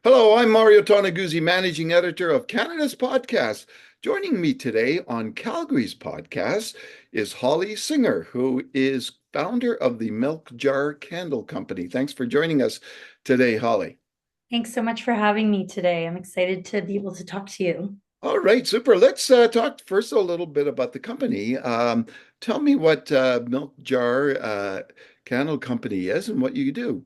Hello, I'm Mario Toneguzzi, managing editor of Canada's podcast. Joining me today on Calgary's podcast is Holly Singer, who is founder of the Milk Jar Candle Company. Thanks for joining us today, Holly. Thanks so much for having me today. I'm excited to be able to talk to you. All right, super. Let's talk first a little bit about the company. Tell me what Milk Jar Candle Company is and what you do.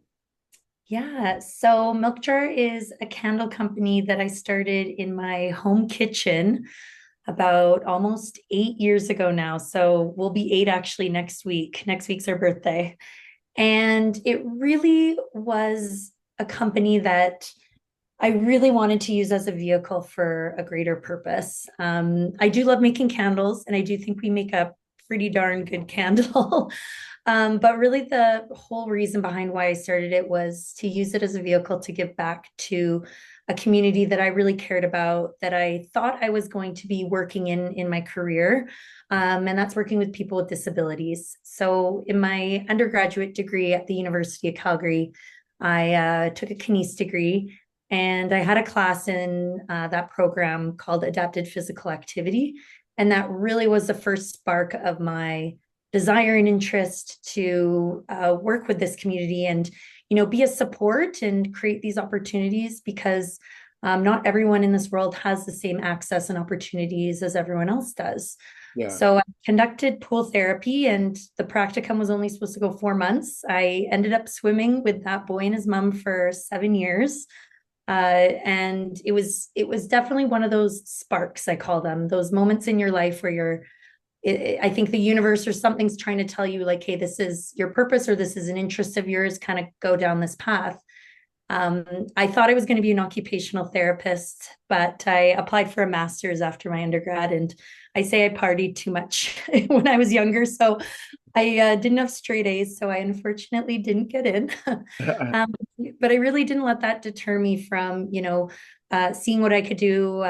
Yeah, so Milk Jar is a candle company that I started in my home kitchen about almost 8 years ago now. So we'll be eight actually next week. Next week's our birthday. And it really was a company that I really wanted to use as a vehicle for a greater purpose. I do love making candles, and I do think we make a pretty darn good candle. But really, the whole reason behind why I started it was to use it as a vehicle to give back to a community that I really cared about, that I thought I was going to be working in my career, and that's working with people with disabilities. So, in my undergraduate degree at the University of Calgary, I took a kines degree and I had a class in that program called Adapted Physical Activity. And that really was the first spark of my desire and interest to work with this community and, be a support and create these opportunities because not everyone in this world has the same access and opportunities as everyone else does. Yeah. So I conducted pool therapy, and the practicum was only supposed to go 4 months. I ended up swimming with that boy and his mom for 7 years. And it was definitely one of those sparks, I call them, those moments in your life where I think the universe or something's trying to tell you, like, hey, this is your purpose or this is an interest of yours, kind of go down this path. I thought I was going to be an occupational therapist, but I applied for a master's after my undergrad, and I say I partied too much when I was younger, so I didn't have straight A's, so I unfortunately didn't get in. um, but I really didn't let that deter me from, seeing what I could do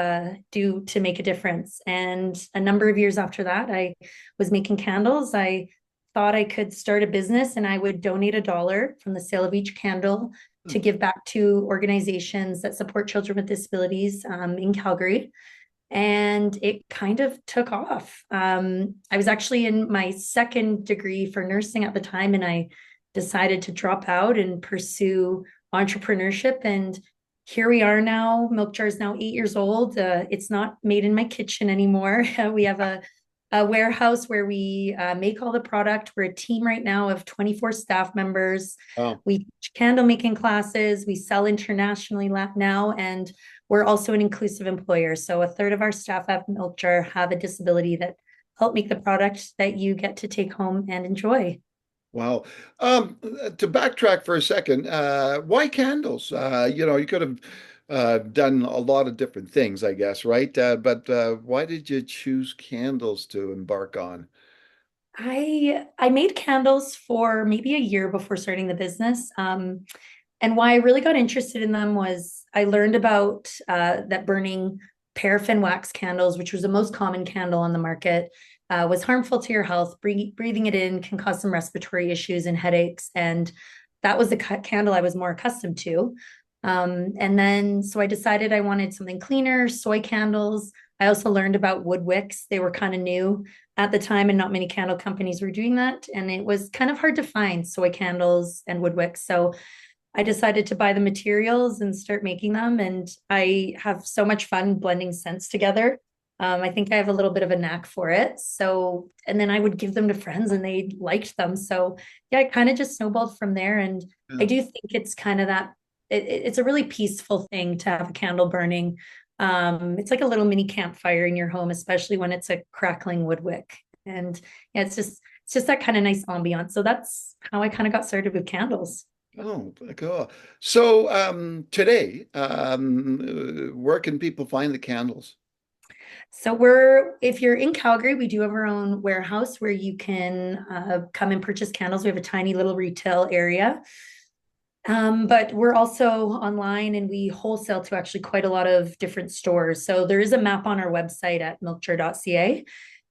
to make a difference. And a number of years after that, I was making candles. I thought I could start a business, and I would donate $1 from the sale of each candle to give back to organizations that support children with disabilities in Calgary. And it kind of took off. I was actually in my second degree for nursing at the time, and I decided to drop out and pursue entrepreneurship. And here we are now. Milk Jar is now 8 years old. It's not made in my kitchen anymore. We have a warehouse where we make all the product. We're a team right now of 24 staff members. Oh, We teach candle making classes. We sell internationally now, and we're also an inclusive employer. So a third of our staff at Milk Jar have a disability that help make the product that you get to take home and enjoy. wow. To backtrack for a second, why candles? You could have done a lot of different things, I guess, right? But why did you choose candles to embark on? I made candles for maybe a year before starting the business. And why I really got interested in them was I learned about that burning paraffin wax candles, which was the most common candle on the market, was harmful to your health. Breathing it in can cause some respiratory issues and headaches. And that was the candle I was more accustomed to. And then, so I decided I wanted something cleaner, soy candles. I also learned about wood wicks. They were kind of new at the time, and not many candle companies were doing that. And it was kind of hard to find soy candles and wood wicks. So I decided to buy the materials and start making them. And I have so much fun blending scents together. I think I have a little bit of a knack for it. So, and then I would give them to friends and they liked them. So, yeah, it kind of just snowballed from there. And I Yeah. do think it's kind of that it's a really peaceful thing to have a candle burning. It's like a little mini campfire in your home, especially when it's a crackling wood wick. And yeah, it's just that kind of nice ambiance. So that's how I kind of got started with candles. Oh, cool. So today, where can people find the candles? So if you're in Calgary, we do have our own warehouse where you can come and purchase candles. We have a tiny little retail area. But we're also online and we wholesale to actually quite a lot of different stores. So there is a map on our website at milkjar.ca,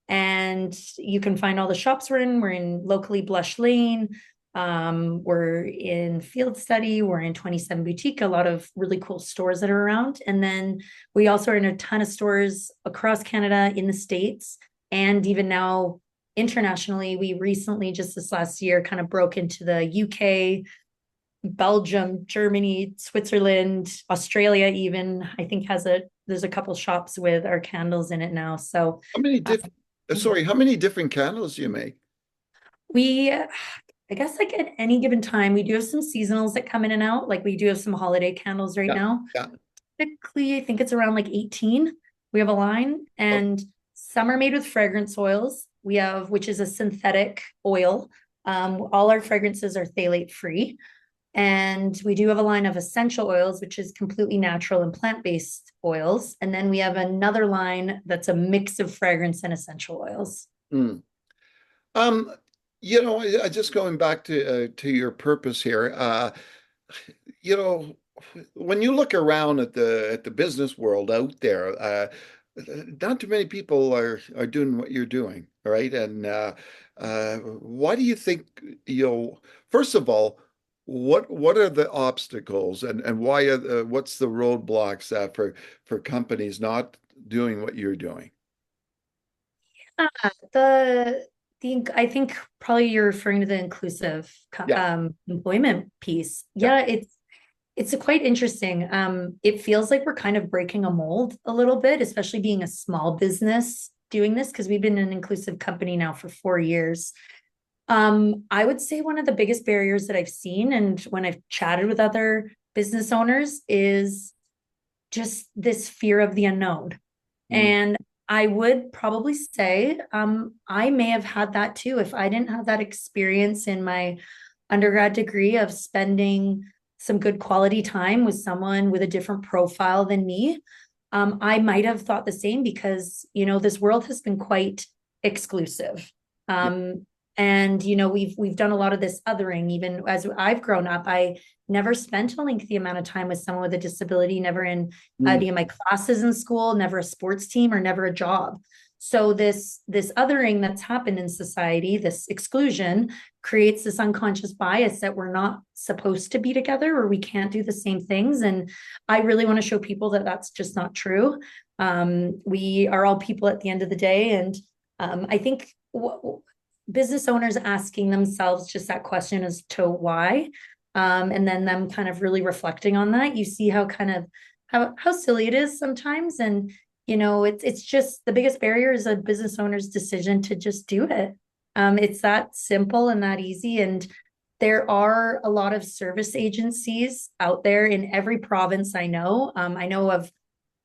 and you can find all the shops we're in. We're in locally Blush Lane, We're in Field Study, we're in 27 Boutique, a lot of really cool stores that are around. And then we also are in a ton of stores across Canada, in the States, and even now internationally. We recently, just this last year, kind of broke into the UK, Belgium, Germany, Switzerland, Australia, even, I think there's a couple shops with our candles in it now. So How many uh, different, sorry, how many different candles do you make? we, I guess like at any given time, we do have some seasonals that come in and out. Like we do have some holiday candles right Yeah, now. yeah. Typically, I think it's around like 18. We have a line, Oh, and some are made with fragrance oils. We have, which is a synthetic oil. All our fragrances are phthalate free. And we do have a line of essential oils, which is completely natural and plant-based oils. And then we have another line that's a mix of fragrance and essential oils. mm. Um, just going back to your purpose here, you know, when you look around at the business world out there, not too many people are doing what you're doing, right? And why do you think, first of all, what are the obstacles and why what's the roadblocks for companies not doing what you're doing? The I think probably you're referring to the inclusive Yeah, employment piece. yeah. Yeah, it's a quite interesting. It feels like we're kind of breaking a mold a little bit, especially being a small business doing this, because we've been an inclusive company now for 4 years. I would say one of the biggest barriers that I've seen, and when I've chatted with other business owners, is just this fear of the unknown. Mm, And I would probably say I may have had that too if I didn't have that experience in my undergrad degree of spending some good quality time with someone with a different profile than me. I might have thought the same because, this world has been quite exclusive. yeah. Um, and we've done a lot of this othering. Even as I've grown up, I never spent a lengthy amount of time with someone with a disability, never in Mm, any of my classes in school, never a sports team, or never a job. So this othering that's happened in society, this exclusion, creates this unconscious bias that we're not supposed to be together, or we can't do the same things. And I really want to show people that that's just not true. We are all people at the end of the day, and I think business owners asking themselves just that question as to why, and then them kind of really reflecting on that, you see how kind of how silly it is sometimes. And it's just the biggest barrier is a business owner's decision to just do it. It's that simple and that easy. And there are a lot of service agencies out there in every province I know. I know of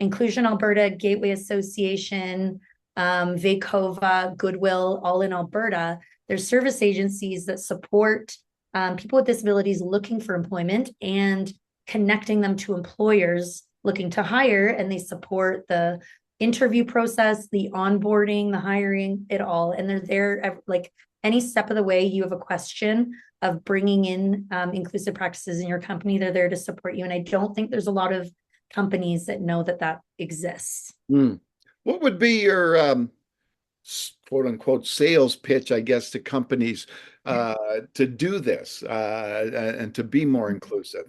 Inclusion Alberta, Gateway Association, Vacova, Goodwill, all in Alberta. There's service agencies that support people with disabilities looking for employment and connecting them to employers looking to hire, and they support the interview process, the onboarding, the hiring, it all. And they're there like any step of the way you have a question of bringing in inclusive practices in your company, they're there to support you. And I don't think there's a lot of companies that know that that exists. mm. What would be your quote unquote sales pitch, I guess, to companies to do this and to be more inclusive?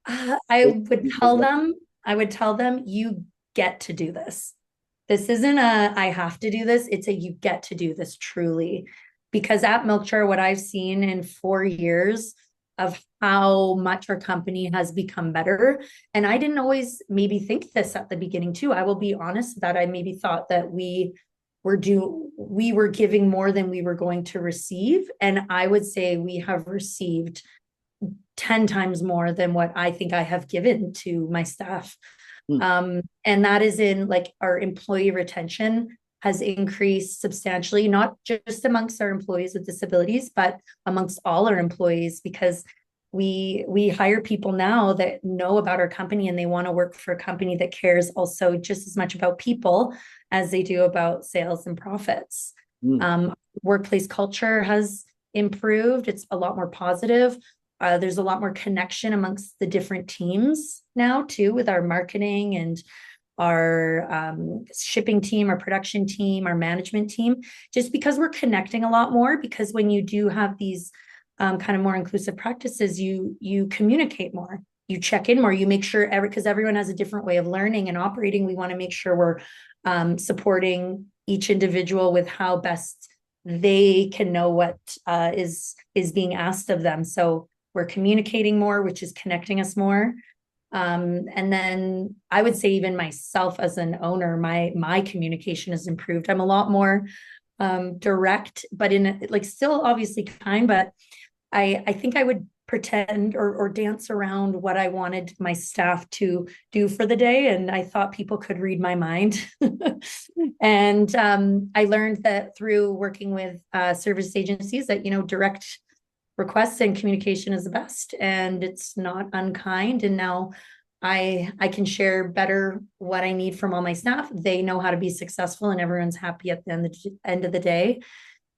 I What would would be the tell one? them, you get to do this. This isn't a I have to do this. It's a you get to do this truly. Because at Milkchar, what I've seen in 4 years of how much our company has become better. And I didn't always maybe think this at the beginning too. I will be honest that I maybe thought that we were giving more than we were going to receive. And I would say we have received 10 times more than what I think I have given to my staff. Hmm. And that is in like our employee retention has increased substantially, not just amongst our employees with disabilities, but amongst all our employees, because we hire people now that know about our company and they want to work for a company that cares also just as much about people as they do about sales and profits. Hmm. Workplace culture has improved. It's a lot more positive. There's a lot more connection amongst the different teams now too, with our marketing and our shipping team, our production team, our management team, just because we're connecting a lot more. Because when you do have these kind of more inclusive practices, you communicate more, you check in more, you make sure because everyone has a different way of learning and operating. We want to make sure we're supporting each individual with how best they can know what is being asked of them. So we're communicating more, which is connecting us more. And then I would say even myself as an owner, my communication has improved. I'm a lot more direct, but like still obviously kind, but I think I would pretend or dance around what I wanted my staff to do for the day. And I thought people could read my mind. And I learned that through working with service agencies that, direct requests and communication is the best, and it's not unkind. And now I can share better what I need from all my staff. They know how to be successful, and everyone's happy at the end of the day.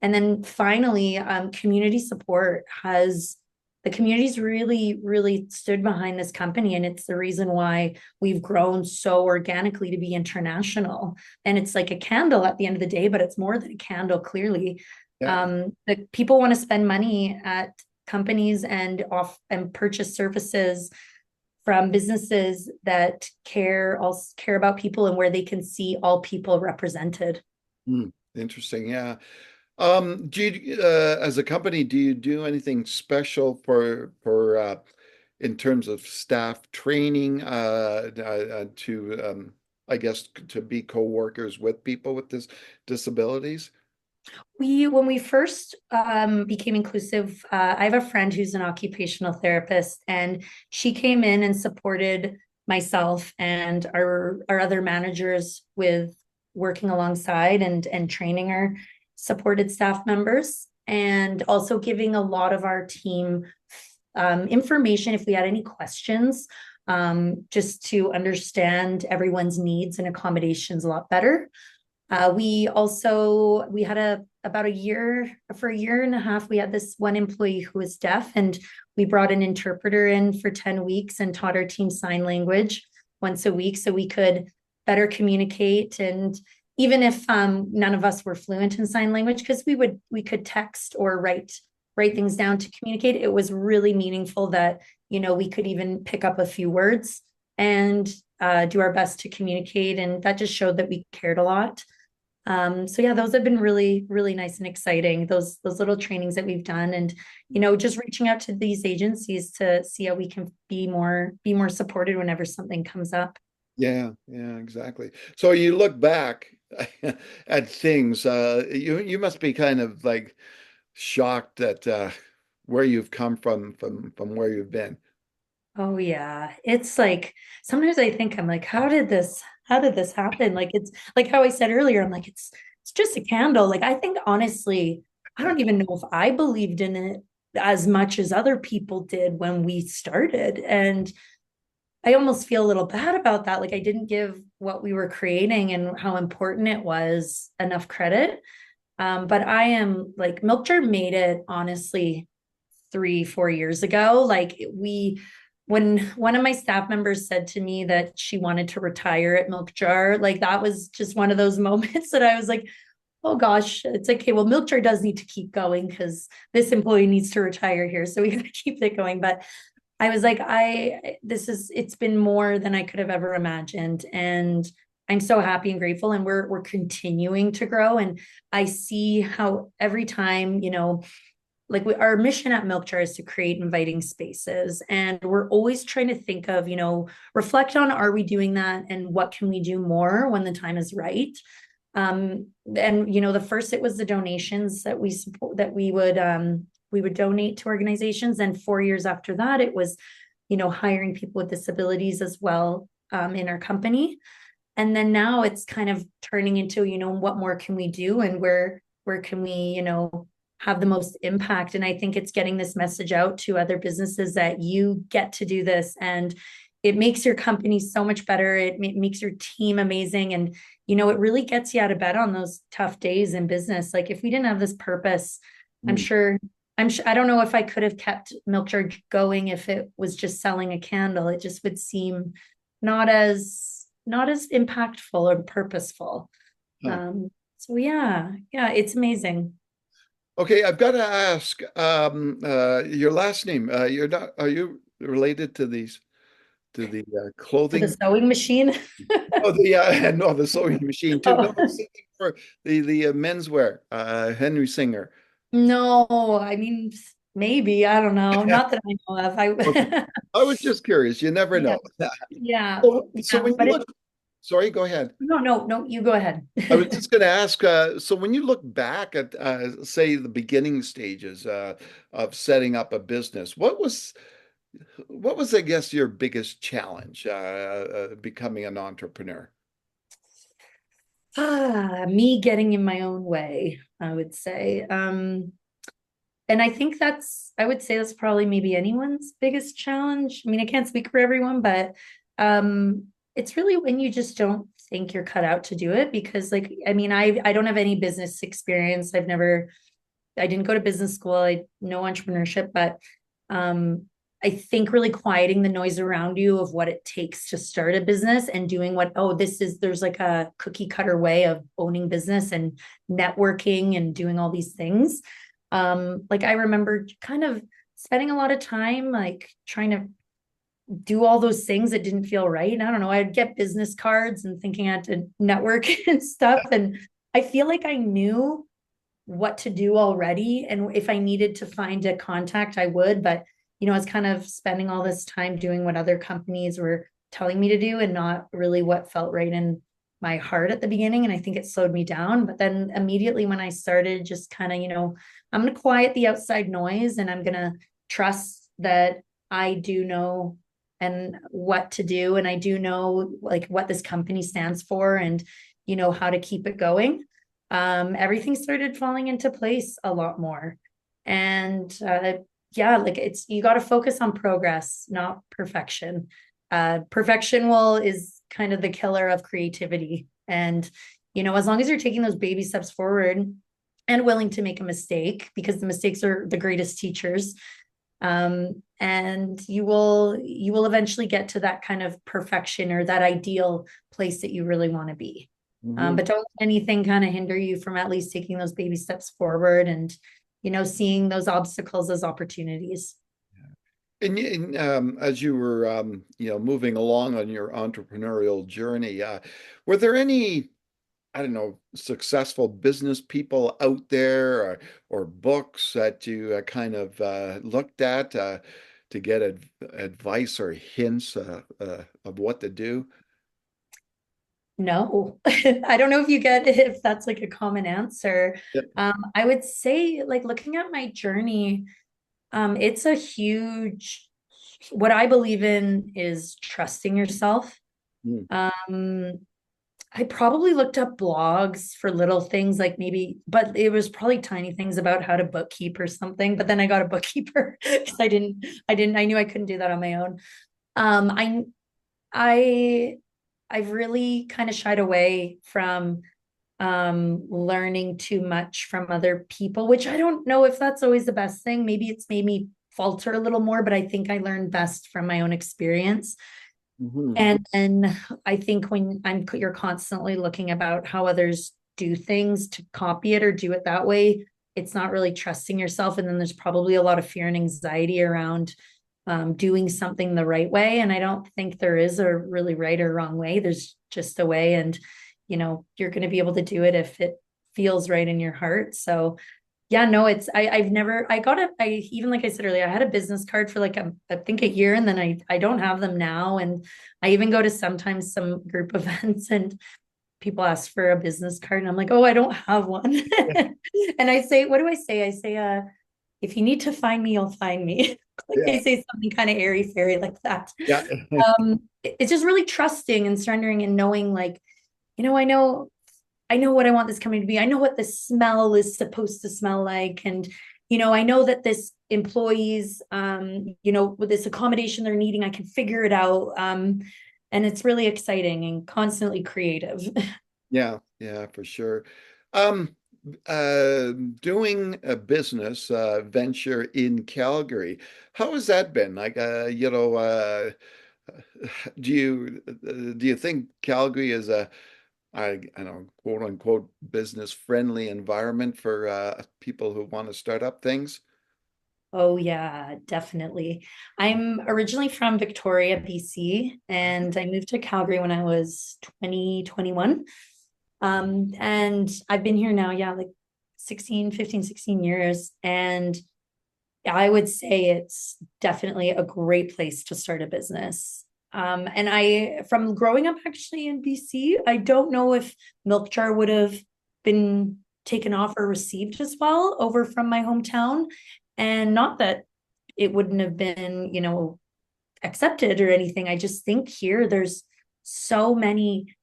And then finally, community support has the community's really, really stood behind this company. And it's the reason why we've grown so organically to be international. And it's like a candle at the end of the day, but it's more than a candle, clearly. Yeah. The people want to spend money at companies and purchase services from businesses that care about people and where they can see all people represented. Interesting. Yeah. Do you, as a company, do you do anything special for in terms of staff training to I guess to be co-workers with people with disabilities? When we first became inclusive, I have a friend who's an occupational therapist, and she came in and supported myself and our other managers with working alongside and training our supported staff members, and also giving a lot of our team information if we had any questions, just to understand everyone's needs and accommodations a lot better. We had about a year, for a year and a half, we had this one employee who was deaf, and we brought an interpreter in for 10 weeks and taught our team sign language once a week so we could better communicate. And even if none of us were fluent in sign language, because we could text or write things down to communicate, it was really meaningful that, we could even pick up a few words and do our best to communicate. And that just showed that we cared a lot. So yeah, those have been really, really nice and exciting. Those little trainings that we've done, and just reaching out to these agencies to see how we can be more supported whenever something comes up. Yeah, yeah, exactly. So you look back at things, you must be kind of like shocked at where you've come from where you've been. Oh yeah. It's like sometimes I think I'm like, how did this happen? Like it's like how I said earlier, I'm like, it's just a candle. Like I think honestly, I don't even know if I believed in it as much as other people did when we started. And I almost feel a little bad about that. Like I didn't give what we were creating and how important it was enough credit. But I am like Milk Jar made it honestly 3, 4 years ago. When one of my staff members said to me that she wanted to retire at Milk Jar, like that was just one of those moments that I was like, oh gosh, it's okay. Well, Milk Jar does need to keep going because this employee needs to retire here. So we got to keep it going. But I was like, it's been more than I could have ever imagined. And I'm so happy and grateful. And we're continuing to grow. And I see how every time, our mission at Milk Jar is to create inviting spaces. And we're always trying to think of, reflect on, are we doing that? And what can we do more when the time is right? And the first, it was the donations that we support, that we would donate to organizations. And 4 years after that, it was, hiring people with disabilities as well, in our company. And then now it's kind of turning into, what more can we do, and where can we, have the most impact. And I think it's getting this message out to other businesses that you get to do this, and it makes your company so much better. It makes your team amazing. And, it really gets you out of bed on those tough days in business. Like if we didn't have this purpose, I'm Mm. sure, I don't know if I could have kept Milk Jar going if it was just selling a candle. It just would seem not as impactful or purposeful. Huh. So yeah, it's amazing. Okay, I've got to ask, your last name. You're not, are you related to the To the clothing? sewing machine. Oh, no, the sewing machine too. No, Oh, I was thinking for the menswear, Henry Singer. no, I mean, maybe, I don't know. Not that I know of. Okay. I I was just curious. You never yeah, know. yeah, So yeah, when you but it look, sorry, go ahead. no, no, no, you go ahead. I was just going to ask, so when you look back at, say, the beginning stages of setting up a business, what was, I guess, your biggest challenge becoming an entrepreneur? Me getting in my own way, I would say. And I think I would say that's probably maybe anyone's biggest challenge. I mean, I can't speak for everyone, but it's really when you just don't think you're cut out to do it because like I mean, I don't have any business experience. I didn't go to business school. I no entrepreneurship, but um I think really quieting the noise around you of what it takes to start a business and doing there's like a cookie cutter way of owning business and networking and doing all these things. Like I remember kind of spending a lot of time like trying to do all those things that didn't feel right. I don't know. I'd get business cards and thinking I had to network and stuff. And I feel like I knew what to do already. And if I needed to find a contact, I would. But, I was kind of spending all this time doing what other companies were telling me to do and not really what felt right in my heart at the beginning. And I think it slowed me down. But then immediately when I started, just kind of, I'm going to quiet the outside noise and I'm going to trust that I do know and what to do. And I do know like what this company stands for and, how to keep it going. Everything started falling into place a lot more. And yeah, like you got to focus on progress, not perfection. Perfection is kind of the killer of creativity. And, as long as you're taking those baby steps forward and willing to make a mistake, because the mistakes are the greatest teachers, and you will eventually get to that kind of perfection or that ideal place that you really want to be. Mhm. But don't let anything kind of hinder you from at least taking those baby steps forward and, seeing those obstacles as opportunities. And as you were, moving along on your entrepreneurial journey, were there any, I don't know, successful business people out there or books that you kind of looked at to get advice or hints of what to do? No, I don't know if you get if that's like a common answer. Yep. I would say like looking at my journey, it's a huge, what I believe in is trusting yourself. Mm. Um, I probably looked up blogs for little things like maybe, but it was probably tiny things about how to bookkeep or something. But then I got a bookkeeper because I knew I couldn't do that on my own. Um, I, I, I've really kind of shied away from learning too much from other people, which I don't know if that's always the best thing. Maybe it's made me falter a little more, but I think I learned best from my own experience. Mhm. And I think when you're constantly looking about how others do things to copy it or do it that way, it's not really trusting yourself. And then there's probably a lot of fear and anxiety around doing something the right way. And I don't think there is a really right or wrong way. There's just a way. And, you're going to be able to do it if it feels right in your heart. So yeah, no, I've never I got I even like I said earlier, I had a business card for like I think a year and then I don't have them now. And I even go to sometimes some group events and people ask for a business card and I'm like, oh, I don't have one. And I say, what do I say? I say, if you need to find me, you'll find me. Like Yeah. I say something kind of airy fairy like that. Yeah. It's just really trusting and surrendering and knowing like, you know, I know I know what I want this company to be. I know what the smell is supposed to smell like. And, I know that this employees, with this accommodation they're needing, I can figure it out. And it's really exciting and constantly creative. Yeah, yeah, for sure. Um, uh, Doing a business venture in Calgary, how has that been? Like, do you think Calgary is I know, quote unquote, business friendly environment for people who want to start up things? Oh yeah, definitely. I'm originally from Victoria, BC, and I moved to Calgary when I was 21. And I've been here now, yeah, like 16, 15, 16 years. And I would say it's definitely a great place to start a business. And from growing up actually in BC, I don't know if Milk Jar would have been taken off or received as well over from my hometown. And not that it wouldn't have been, accepted or anything. I just think here there's so many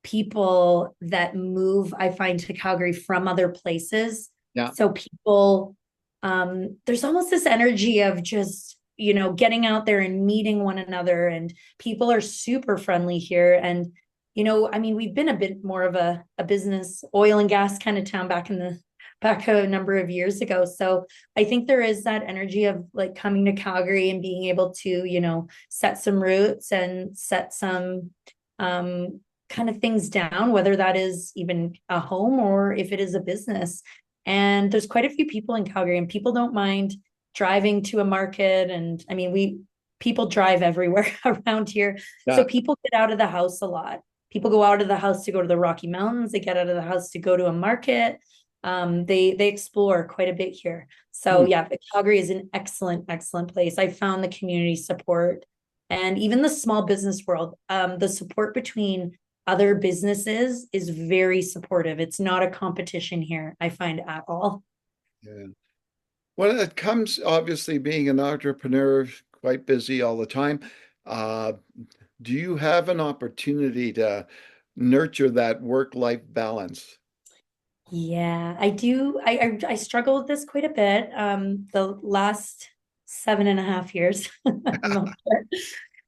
people that move, I find, to Calgary from other places. Yeah. So people, there's almost this energy of just, getting out there and meeting one another, and people are super friendly here. And, I mean, we've been a bit more of a business, oil and gas kind of town back a number of years ago. So I think there is that energy of like coming to Calgary and being able to, set some roots and set some kind of things down, whether that is even a home or if it is a business. And there's quite a few people in Calgary, and people don't mind driving to a market. And I mean, people drive everywhere around here. So Yeah. people get out of the house a lot. People go out of the house to go to the Rocky Mountains. They get out of the house to go to a market. They explore quite a bit here. So Hmm. yeah, Calgary is an excellent place. I found the community support and even the small business world. The support between other businesses is very supportive. It's not a competition here, I find, at all. Yeah. Well, it comes obviously being an entrepreneur, quite busy all the time. Uh, do you have an opportunity to nurture that work-life balance? Yeah, I do. I struggle with this quite a bit. The last 7.5 years, I'm not sure.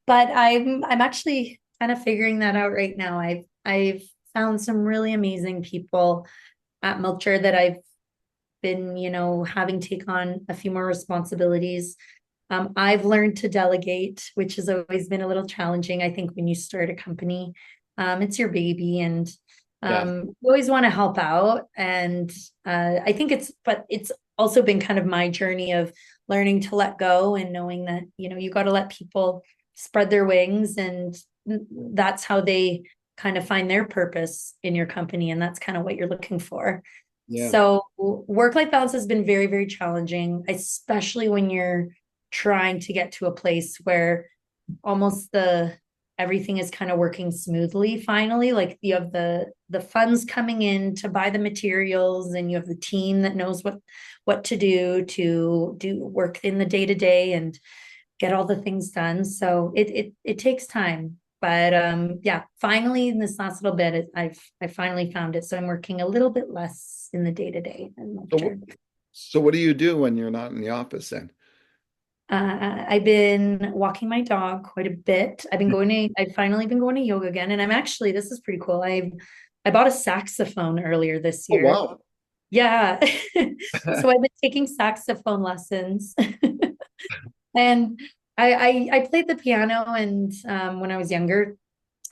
But I'm actually kind of figuring that out right now. I've found some really amazing people at Milkshire that I've been, having take on a few more responsibilities. I've learned to delegate, which has always been a little challenging. I think when you start a company, it's your baby, and Yeah. you always want to help out. And I think but it's also been kind of my journey of learning to let go and knowing that, you got to let people spread their wings, and that's how they kind of find their purpose in your company. And that's kind of what you're looking for. Yeah. So work-life balance has been very, very challenging, especially when you're trying to get to a place where almost the everything is kind of working smoothly finally. Like you have the funds coming in to buy the materials, and you have the team that knows what to do work in the day to day and get all the things done. So it takes time. But yeah, finally in this last little bit, I finally found it. So I'm working a little bit less in the day to day and So, Milkshire. so what do you do when you're not in the office then? I've been walking my dog quite a bit. I've finally been going to yoga again. And this is pretty cool. I bought a saxophone earlier this Oh, year. wow. Yeah. So I've been taking saxophone lessons. And I played the piano, and when I was younger,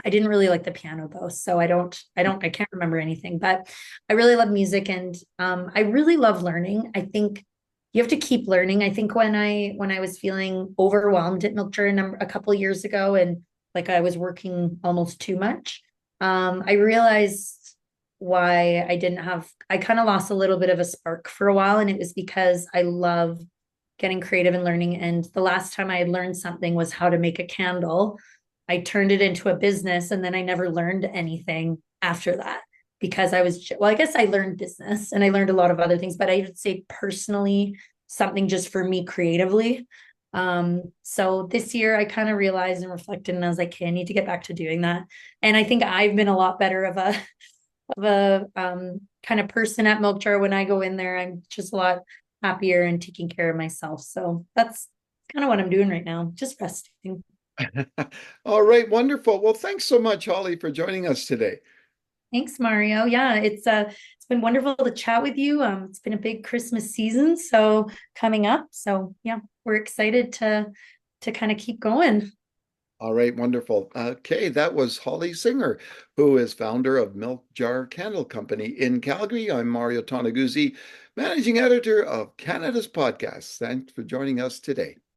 I didn't really like the piano though. So I can't remember anything, but I really love music, and I really love learning. I think you have to keep learning. I think when I was feeling overwhelmed at Milk a couple of years ago, and like I was working almost too much, I realized why I kind of lost a little bit of a spark for a while. And it was because I love getting creative and learning. And the last time I had learned something was how to make a candle. I turned it into a business, and then I never learned anything after that because I guess I learned business and I learned a lot of other things, but I would say personally, something just for me creatively. So this year I kind of realized and reflected, and I was like, okay, I need to get back to doing that. And I think I've been a lot better of a kind of person at Milk Jar. When I go in there, I'm just a lot happier and taking care of myself. So that's kind of what I'm doing right now, just resting. All right, wonderful. Well, thanks so much, Holly, for joining us today. Thanks, Mario. Yeah, it's been wonderful to chat with you. It's been a big Christmas season, so coming up. So yeah, we're excited to kind of keep going. All right, wonderful. Okay, that was Holly Singer, who is founder of Milk Jar Candle Company in Calgary. I'm Mario Toneguzzi, managing editor of Canada's Podcast. Thanks for joining us today.